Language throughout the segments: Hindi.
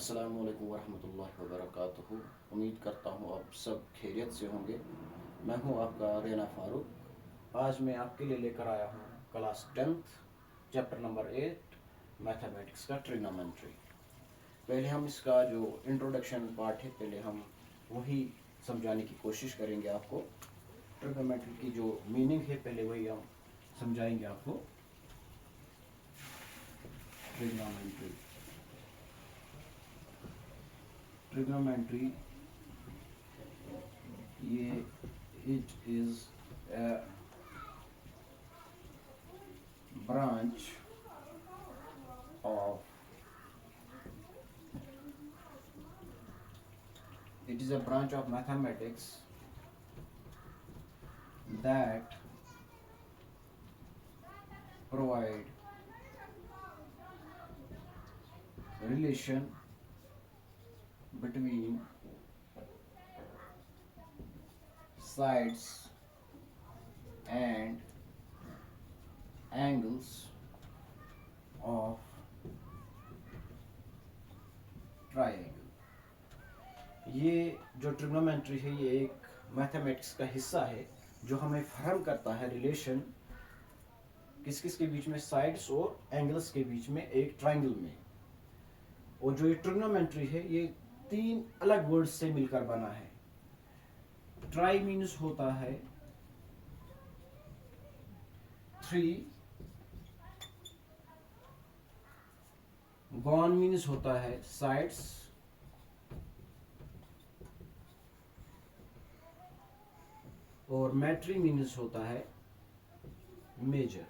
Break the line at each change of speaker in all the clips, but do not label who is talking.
अस्सलामु अलैकुम वरहमतुल्लाहि वबरकातुहू। उम्मीद करता हूँ आप सब खैरियत से होंगे। मैं हूँ आपका रेना फ़ारूक। आज मैं आपके लिए लेकर आया हूँ class 10th chapter number 8 mathematics का ट्रिग्नोमेट्री। पहले हम इसका जो इंट्रोडक्शन पार्ट है पहले हम वही समझाने की कोशिश करेंगे आपको। ट्रिग्नोमेट्री की जो मीनिंग है पहले वही हम समझाएंगे आपको। ट्रिग्नोमेट्री ट्रिग्नोमेट्री ये it is a branch of mathematics that provide relation between sides and angles of triangle। ये जो ट्रिग्नोमेट्री है ये एक मैथमेटिक्स का हिस्सा है जो हमें फराहम करता है रिलेशन किस किस के बीच में, साइड्स और एंगल्स के बीच में एक ट्रायंगल में। और जो ये ट्रिग्नोमेट्री है ये तीन अलग वर्ड्स से मिलकर बना है। ट्राई मीन्स होता है 3, गॉन मीन्स होता है साइड्स, और मैट्री मीन्स होता है मेजर।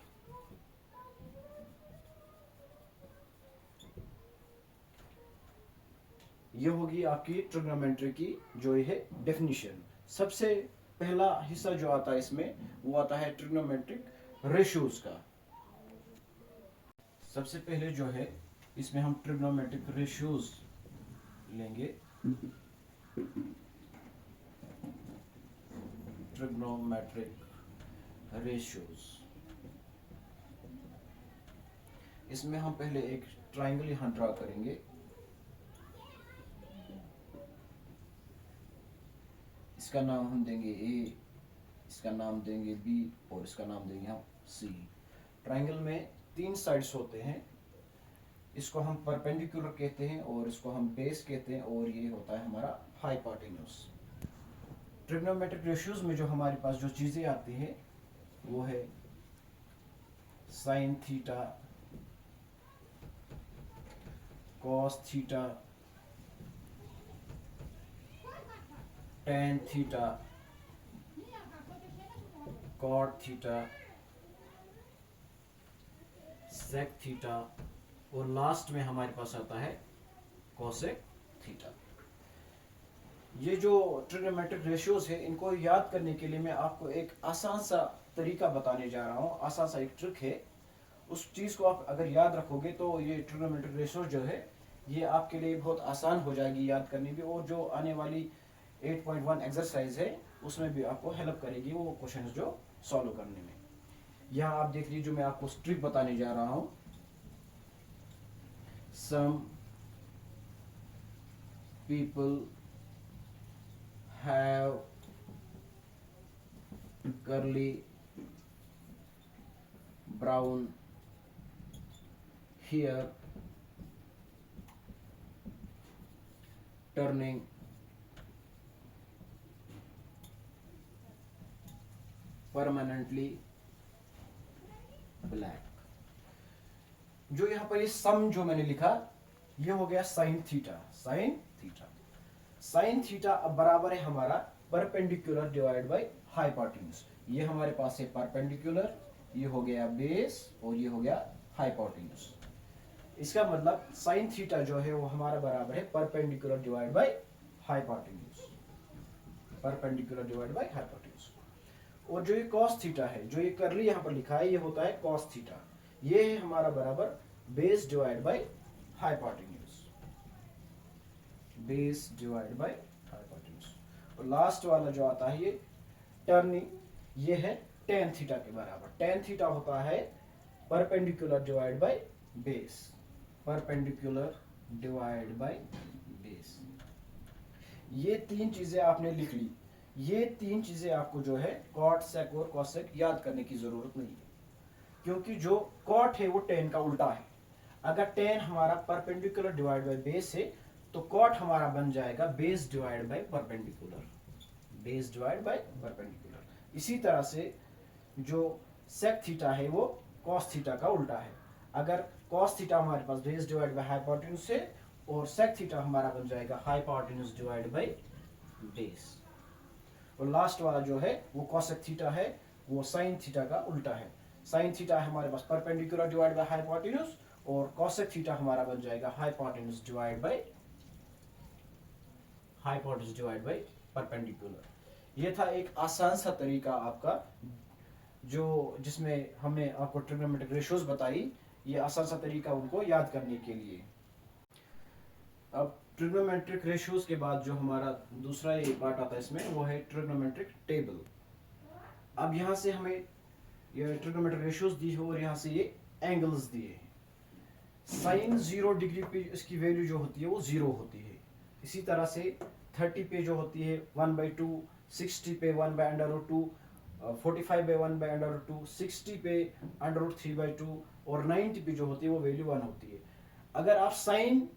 ये होगी आपकी ट्रिग्नोमेट्री की जो है डेफिनेशन। सबसे पहला हिस्सा जो आता है इसमें वो आता है ट्रिग्नोमेट्रिक रेशियोज का। सबसे पहले जो है इसमें हम ट्रिग्नोमेट्रिक रेशियोज लेंगे। ट्रिग्नोमेट्रिक रेशियोज, इसमें हम पहले एक ट्रायंगल यहां ड्रा करेंगे। इसका नाम हम देंगे ए, इसका नाम देंगे बी और इसका नाम देंगे हम सी। ट्रायंगल में 3 साइड्स होते हैं। इसको हम परपेंडिकुलर कहते हैं और इसको हम बेस कहते हैं और ये होता है हमारा हाइपोटेन्यूज। ट्रिग्नोमेट्रिक रेशियोज में जो हमारे पास जो चीजें आती हैं वो है sine theta, cos theta, tan theta, cot theta, sec theta और लास्ट में हमारे पास आता है कोसेक थीटा। ये जो ट्रिग्नोमेट्रिक रेशियोज है इनको याद करने के लिए मैं आपको एक आसान सा तरीका बताने जा रहा हूँ। आसान सा एक ट्रिक है, उस चीज को आप अगर याद रखोगे तो ये ट्रिग्नोमेट्रिक रेशियोज जो है ये आपके लिए बहुत आसान हो जाएगी याद करने भी, और जो आने वाली 8.1 एक्सरसाइज है उसमें भी आपको हेल्प करेगी वो क्वेश्चन जो सॉल्व करने में। यहाँ आप देख लीजिए जो मैं आपको ट्रिक बताने जा रहा हूँ। Some people have curly brown hair turning permanently black। जो यहाँ पर ये सम जो मैंने लिखा ये हो गया साइन थीटा। साइन थीटा अब बराबर है हमारा परपेंडिकुलर डिवाइड बाय हाइपोटेन्यूज। ये हमारे पास है परपेंडिकुलर, ये हो गया बेस और ये हो गया हाइपोटेन्यूज। इसका मतलब साइन थीटा जो है वो हमारा बराबर है perpendicular divide by hypotenuse, perpendicular divide by hypotenuse. और जो ये कॉस थीटा है, जो ये करली यहाँ पर लिखा है, ये होता है कॉस थीटा। ये है हमारा बराबर base divide by hypotenuse, base divide by hypotenuse. और लास्ट वाला जो आता है ये टर्निंग, ये है टेन थीटा के बराबर। टेन थीटा होता है perpendicular divide by base, perpendicular divide by base. ये तीन चीजें आपने लिख ली। ये तीन चीजें आपको जो है कॉट, सेक और कॉसेक याद करने की जरूरत नहीं है, क्योंकि जो कॉट है वो टेन का उल्टा है। अगर टेन हमारा परपेंडिकुलर डिवाइड बाय बेस है तो कॉट हमारा बन जाएगा base divide by perpendicular, base divide by perpendicular. इसी तरह से जो सेक थीटा है वो कॉस थीटा का उल्टा है। अगर कॉस थीटा हमारे पास बेस डिवाइड बाय हाइपोटेन्यूज है और सेक थीटा हमारा बन जाएगा हाइपोटेन्यूज डिवाइड बाय बेस। और लास्ट वाला जो है वो कॉसेक थीटा है, वो साइन थीटा का उल्टा है। साइन थीटा हमारे पास परपेंडिकुलर डिवाइड बाय हाइपोटेन्यूज और कॉसेक थीटा हमारा बन जाएगा हाइपोटेन्यूज डिवाइड बाय परपेंडिकुलर। ये था एक आसान सा तरीका आपका, जो जिसमें हमने आपको ट्रिग्नोमेट्रिक रेशियोज बताई। ये आसान सा तरीका उनको याद करने के लिए। अब ट्रिग्नोमेट्रिक रेशियोज के बाद जो हमारा दूसरा ये पार्ट आता है इसमें, वो है ट्रिग्नोमेट्रिक टेबल। अब यहाँ से हमें ये ट्रिग्नोमेट्रिक रेशियोज दी है और यहाँ से ये एंगल्स दिए हैं। साइन 0 डिग्री पे इसकी वैल्यू जो होती है वो 0 होती है। इसी तरह से 30 पे जो होती है 1/2, 60 पे 1/√2, 45 पे 1/√2, 60 पे √3/2 और 90 पे जो होती है वो वैल्यू 1 होती है। अगर आप साइन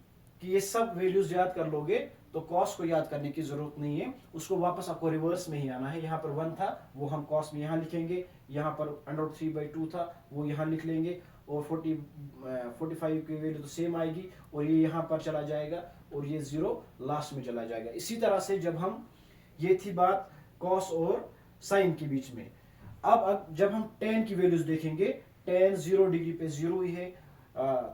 कि ये सब वैल्यूज याद कर लोगे तो कॉस को याद करने की जरूरत नहीं है, उसको वापस आपको रिवर्स में ही आना है। यहाँ पर 1 था वो हम कॉस में यहाँ लिखेंगे, यहाँ पर √3/2 था वो यहाँ लिख लेंगे, और 45 की वैल्यू तो सेम आएगी और ये यहाँ पर चला जाएगा और ये 0 लास्ट में चला जाएगा। इसी तरह से जब हम, ये थी बात कॉस और साइन के बीच में। अब जब हम tan की वैल्यूज देखेंगे, tan 0 डिग्री पे 0 ही है,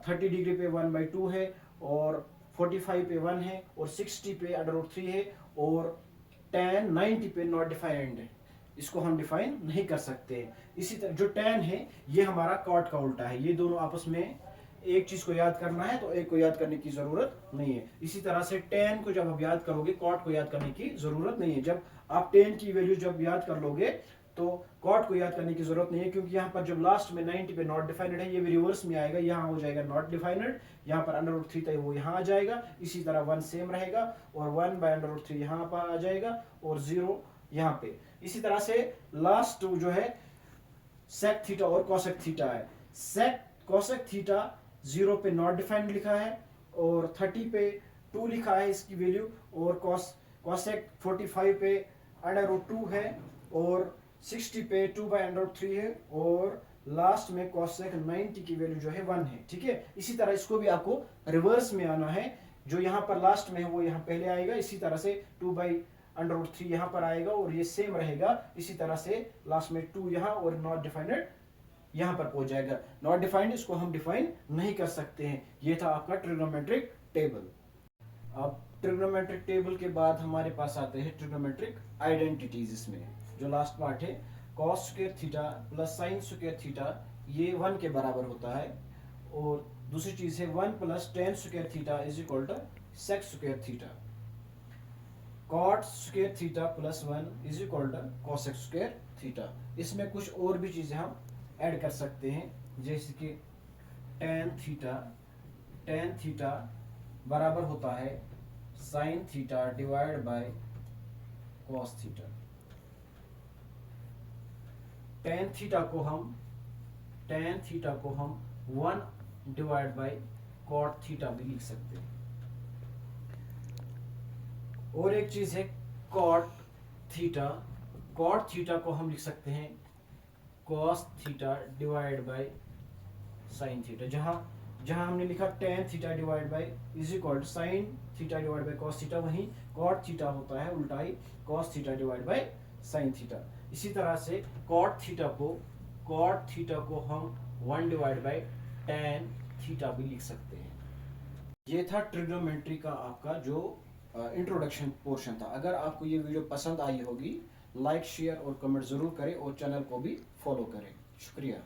30 डिग्री पे 1/2 है और 45 पे 1 है और 60 पे √3 है और tan 90 पे नॉट डिफाइंड है, इसको हम डिफाइन नहीं कर सकते। इसी तरह जो tan है ये हमारा कॉट का उल्टा है। ये दोनों आपस में एक चीज को याद करना है तो एक को याद करने की जरूरत नहीं है। इसी तरह से tan को जब आप याद करोगे कॉट को याद करने की जरूरत नहीं है। जब आप tan की वैल्यू जब याद कर लोगे तो कॉट को याद करने की जरूरत नहीं है, क्योंकि यहाँ पर जब लास्ट में 90 पे नॉट डिफाइनेड है ये भी रिवर्स में आएगा, यहाँ हो जाएगा नॉट डिफाइनेड, यहाँ पर √3 था वो यहाँ आ जाएगा। इसी तरह 1 सेम रहेगा और 1/√3 यहाँ पर आ जाएगा और 0 यहाँ पे। इसी तरह से लास्ट जो है सेक थीटा और कॉसेक थीटा है। सेक कॉसेक थीटा 0 पे नॉट डिफाइंड लिखा है और 30 पे 2 लिखा है इसकी वैल्यू, और कॉसेक 45 पे √2 है और 60 पे 2/√3 है और लास्ट में cosec 90 की वैल्यू जो है 1 है। ठीक है, इसी तरह इसको भी आपको रिवर्स में आना है, जो यहाँ पर लास्ट में है वो यहाँ पहले आएगा, इसी तरह से 2/√3 यहाँ पर आएगा और ये सेम रहेगा। इसी तरह से लास्ट में 2 यहाँ और नॉट डिफाइंड यहाँ पर पहुंच जाएगा। नॉट डिफाइंड इसको हम डिफाइन नहीं कर सकते हैं। ये था आपका ट्रिग्नोमेट्रिक टेबल। अब ट्रिग्नोमेट्रिक टेबल के बाद हमारे पास आते हैं ट्रिग्नोमेट्रिक आइडेंटिटीज। इसमें जो लास्ट पार्ट है cos square theta plus sine square theta, ये 1 के बराबर होता है। और दूसरी चीज है 1 plus tan square theta is equal to sec square theta. Cot square theta plus 1 is equal to cosec square theta. इसमें कुछ और भी चीजें हम ऐड कर सकते हैं, जैसे कि tan थीटा बराबर होता है sine theta divide by cos theta. tan theta को हम 1 डिवाइड बाय कॉट थीटा भी लिख सकते हैं। और एक चीज है कॉट थीटा को हम लिख सकते हैं cos theta divide by sine theta. जहां हमने लिखा tan theta divide by is equal to sine theta divide by cos theta, वहीं कॉट थीटा होता है उल्टा ही cos theta divide by sine theta. इसी तरह से कॉट थीटा को हम 1 डिवाइड बाय tan थीटा भी लिख सकते हैं। ये था ट्रिग्नोमेट्री का आपका जो इंट्रोडक्शन पोर्शन था। अगर आपको ये वीडियो पसंद आई होगी, लाइक शेयर और कमेंट जरूर करें और चैनल को भी फॉलो करें। शुक्रिया।